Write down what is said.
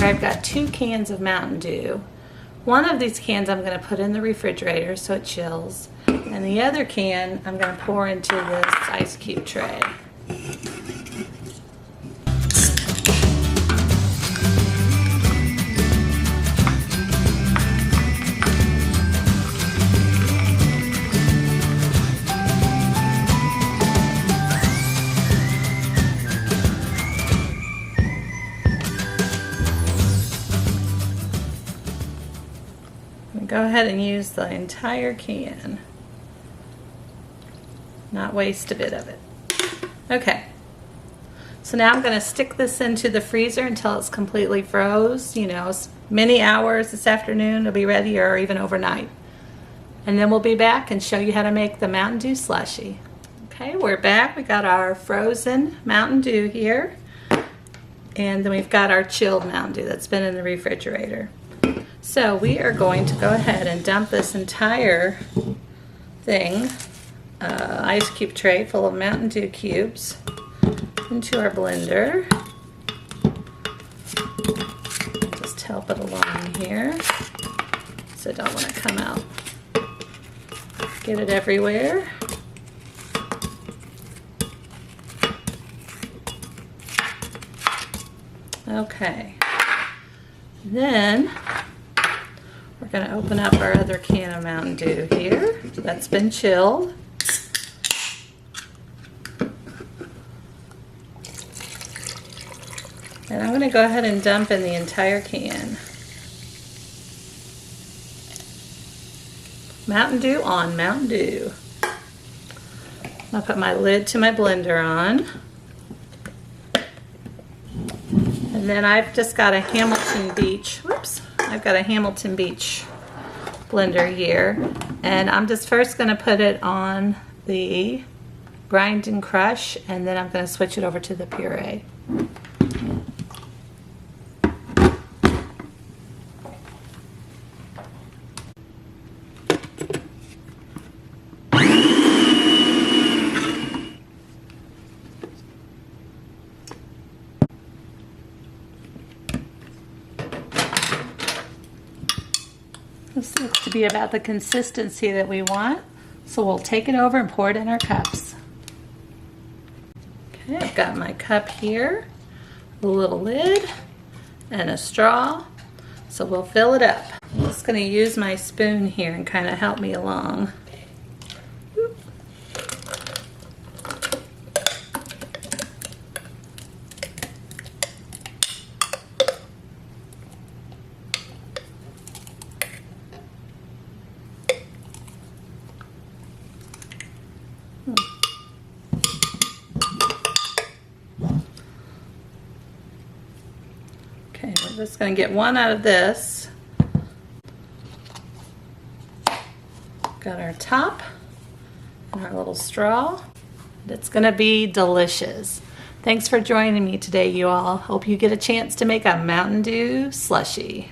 I've got 2 cans of Mountain Dew. One of these cans I'm going to put in the refrigerator so it chills, and the other can I'm going to pour into this ice cube tray. Go ahead and use the entire can. Not waste a bit of it. Okay. So now I'm going to stick this into the freezer until it's completely froze. You know, many hours this afternoon it'll be ready, or even overnight. And then we'll be back and show you how to make the Mountain Dew slushie. Okay, we're back. We got our frozen Mountain Dew here. And then we've got our chilled Mountain Dew that's been in the refrigerator. So we are going to go ahead and dump this entire thing, ice cube tray full of Mountain Dew cubes, into our blender. Just help it along here so it don't want to come out. Get it everywhere. Okay. Then we're going to open up our other can of Mountain Dew here that's been chilled. And I'm going to go ahead and dump in the entire can. Mountain Dew on Mountain Dew. I'll put my lid to my blender on. And then I've just got a Hamilton Beach, I've got a Hamilton Beach blender here. And I'm just first going to put it on the grind and crush, and then I'm going to switch it over to the puree. This looks to be about the consistency that we want, so we'll take it over and pour it in our cups. Okay, I've got my cup here, a little lid, and a straw, so we'll fill it up. I'm just going to use my spoon here and kind of help me along. Okay, we're just going to get one out of this. Got our top and our little straw. It's going to be delicious. Thanks for joining me today, you all. Hope you get a chance to make a Mountain Dew slushie.